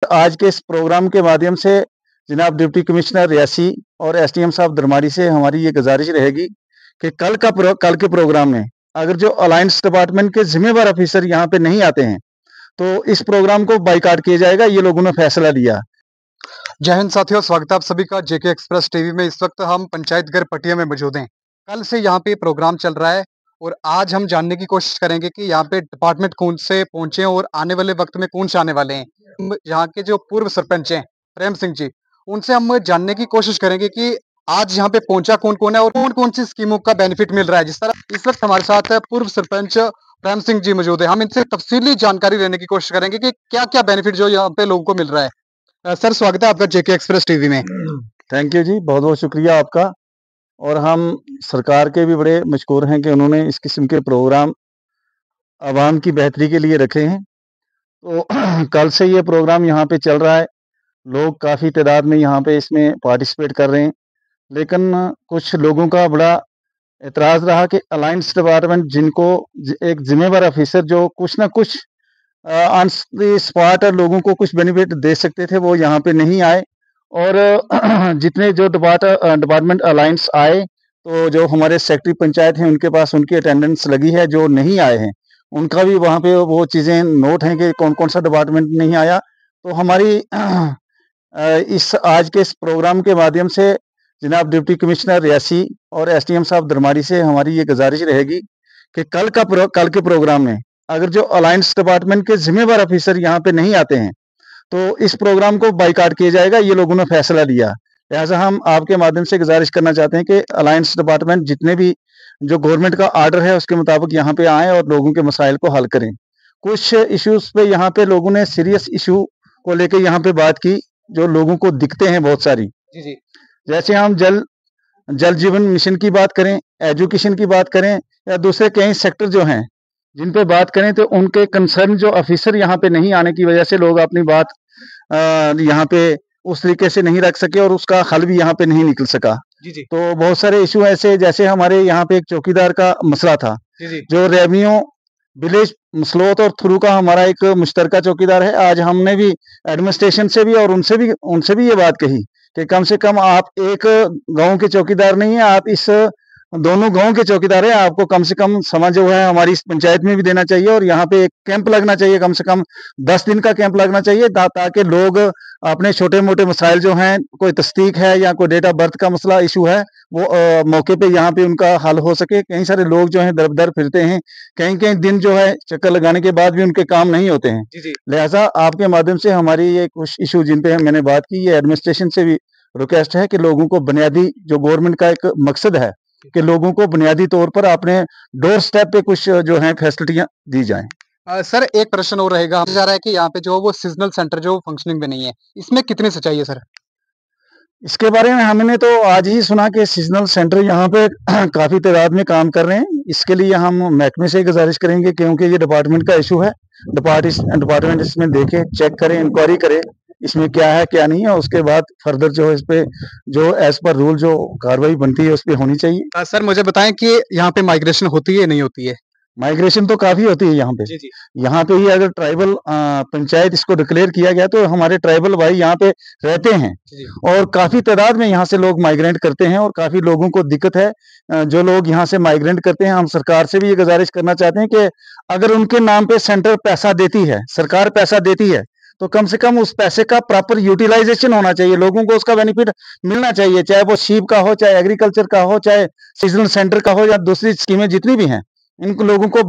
आज के इस प्रोग्राम के माध्यम से जनाब डिप्टी कमिश्नर रियासी और एसडीएम साहब दरमारी से हमारी ये गुजारिश रहेगी कि कल के प्रोग्राम में अगर जो अलायंस डिपार्टमेंट के जिम्मेवार ऑफिसर यहाँ पे नहीं आते हैं तो इस प्रोग्राम को बाइकाट किया जाएगा। ये लोगों ने फैसला लिया। जय हिंद साथियों, स्वागत है आप सभी का जेके एक्सप्रेस टीवी में। इस वक्त हम पंचायत घर पटिया में मौजूद हैं। कल से यहाँ पे प्रोग्राम चल रहा है और आज हम जानने की कोशिश करेंगे कि यहाँ पे डिपार्टमेंट कौन से पहुंचे हैं और आने वाले वक्त में कौन से आने वाले हैं। यहाँ के जो पूर्व सरपंच हैं प्रेम सिंह जी, उनसे हम जानने की कोशिश करेंगे कि आज यहाँ पे पहुंचा कौन कौन है और कौन कौन सी स्कीमों का बेनिफिट मिल रहा है। जिस तरह इस वक्त हमारे साथ पूर्व सरपंच प्रेम सिंह जी मौजूद है, हम इनसे तफसीली जानकारी लेने की कोशिश करेंगे कि क्या क्या बेनिफिट जो यहाँ पे लोगों को मिल रहा है। सर, स्वागत है आपका जेके एक्सप्रेस टीवी में। थैंक यू जी, बहुत बहुत शुक्रिया आपका। और हम सरकार के भी बड़े मशकूर हैं कि उन्होंने इस किस्म के प्रोग्राम आवाम की बेहतरी के लिए रखे हैं। तो कल से ये प्रोग्राम यहाँ पे चल रहा है। लोग काफ़ी तादाद में यहाँ पे इसमें पार्टिसिपेट कर रहे हैं, लेकिन कुछ लोगों का बड़ा एतराज़ रहा कि अलायंस डिपार्टमेंट जिनको एक जिम्मेवार ऑफिसर जो कुछ ना कुछ ऑन द स्पॉट लोगों को कुछ बेनिफिट दे सकते थे, वो यहाँ पे नहीं आए। और जितने जो डिपार्टमेंट अलायंस आए तो जो हमारे सेक्रेटरी पंचायत हैं उनके पास उनकी अटेंडेंस लगी है। जो नहीं आए हैं उनका भी वहाँ पे वो चीज़ें नोट हैं कि कौन कौन सा डिपार्टमेंट नहीं आया। तो हमारी इस आज के इस प्रोग्राम के माध्यम से जनाब डिप्टी कमिश्नर रियासी और एसडीएम साहब दरमारी से हमारी ये गुजारिश रहेगी कि कल के प्रोग्राम में अगर जो अलायंस डिपार्टमेंट के जिम्मेवार ऑफिसर यहाँ पे नहीं आते हैं तो इस प्रोग्राम को बाइकाट किया जाएगा। ये लोगों ने फैसला लिया। लिहाजा हम आपके माध्यम से गुजारिश करना चाहते हैं कि अलायंस डिपार्टमेंट जितने भी जो गवर्नमेंट का आर्डर है उसके मुताबिक यहाँ पे आएँ और लोगों के मसाइल को हल करें। कुछ इश्यूज पे यहाँ पे लोगों ने सीरियस इशू को लेकर यहाँ पे बात की जो लोगों को दिखते हैं बहुत सारी। जी। जैसे हम जल जीवन मिशन की बात करें, एजुकेशन की बात करें या दूसरे कई सेक्टर जो हैं जिन पे बात करें, तो उनके कंसर्न जो ऑफिसर यहाँ पे नहीं आने की वजह से लोग अपनी बात यहाँ पे उस तरीके से नहीं रख सके और उसका हल भी यहाँ पे नहीं निकल सका। जी। तो बहुत सारे इशू ऐसे, जैसे हमारे यहाँ पे एक चौकीदार का मसला था। जी। जो रेवेन्यू विलेज मसलोत और थ्रू का हमारा एक मुश्तरका चौकीदार है। आज हमने भी एडमिनिस्ट्रेशन से भी और उनसे भी ये बात कही कि कम से कम आप एक गांव के चौकीदार नहीं है, आप इस दोनों गांव के चौकीदार है। आपको कम से कम समय जो है हमारी इस पंचायत में भी देना चाहिए और यहाँ पे एक कैंप लगना चाहिए, कम से कम 10 दिन का कैंप लगना चाहिए ताकि लोग अपने छोटे मोटे मसाइल जो हैं, कोई तस्दीक है या कोई डेट ऑफ बर्थ का मसला इशू है, वो मौके पे यहाँ पे उनका हल हो सके। कई सारे लोग जो हैं दर बदर फिरते हैं, कई दिन जो है चक्कर लगाने के बाद भी उनके काम नहीं होते हैं। लिहाजा आपके माध्यम से हमारी ये कुछ इशू जिन पे मैंने बात की, ये एडमिनिस्ट्रेशन से भी रिक्वेस्ट है कि लोगों को बुनियादी जो गवर्नमेंट का एक मकसद है कि लोगों को बुनियादी तौर पर अपने डोर स्टेप पे कुछ जो है फैसिलिटियां दी जाएं। सर, एक प्रश्न और रहेगा, जा रहा है कि यहाँ पे जो वो सीजनल सेंटर जो फंक्शनिंग में नहीं है, इसमें कितनी सच्चाई है सर? इसके बारे में हमने तो आज ही सुना कि सीजनल सेंटर यहाँ पे काफी तादाद में काम कर रहे हैं। इसके लिए हम महकमे से गुजारिश करेंगे, क्योंकि ये डिपार्टमेंट का इशू है। डिपार्टमेंट इसमें देखे, चेक करे, इंक्वायरी करे इसमें क्या है क्या नहीं है। उसके बाद फर्दर जो है इस पे जो एज पर रूल जो कार्रवाई बनती है उस पर होनी चाहिए। सर, मुझे बताएं कि यहाँ पे माइग्रेशन होती है या नहीं होती है? माइग्रेशन तो काफी होती है यहाँ पे। जी। यहाँ पे ही अगर ट्राइबल पंचायत इसको डिक्लेयर किया गया तो हमारे ट्राइबल भाई यहाँ पे रहते हैं और काफी तादाद में यहाँ से लोग माइग्रेंट करते हैं और काफी लोगों को दिक्कत है। जो लोग यहाँ से माइग्रेंट करते हैं, हम सरकार से भी ये गुजारिश करना चाहते हैं कि अगर उनके नाम पे सेंटर पैसा देती है, सरकार पैसा देती है, तो कम से कम उस पैसे का प्रॉपर यूटिलाइजेशन होना चाहिए, लोगों को उसका बेनिफिट मिलना चाहिए, चाहे वो शीप का हो, चाहे एग्रीकल्चर का हो, चाहे सीजनल सेंटर का हो या दूसरी स्कीमें जितनी भी हैं, इनको लोगों को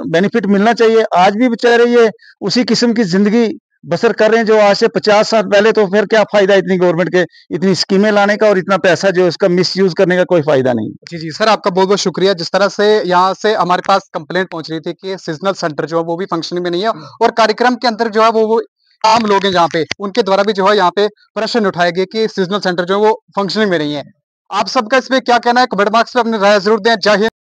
बेनिफिट मिलना चाहिए। आज भी बेचारे ये उसी किस्म की जिंदगी बसर कर रहे हैं जो आज से 50 साल पहले। तो फिर क्या फायदा इतनी गवर्नमेंट के इतनी स्कीमें लाने का और इतना पैसा जो इसका मिसयूज करने का कोई फायदा नहीं। जी सर, आपका बहुत बहुत शुक्रिया। जिस तरह से यहाँ से हमारे पास कंप्लेंट पहुंच रही थी कि सीजनल सेंटर जो है वो भी फंक्शनिंग में नहीं है और कार्यक्रम के अंदर जो है वो आम लोग हैं जहाँ पे, उनके द्वारा भी जो है यहाँ पे प्रश्न उठाए गए कि सीजनल सेंटर जो है वो फंक्शनिंग में नहीं है। आप सबका इसमें क्या कहना है? कमेंट बॉक्स में अपनी राय जरूर दें। जय हिंद।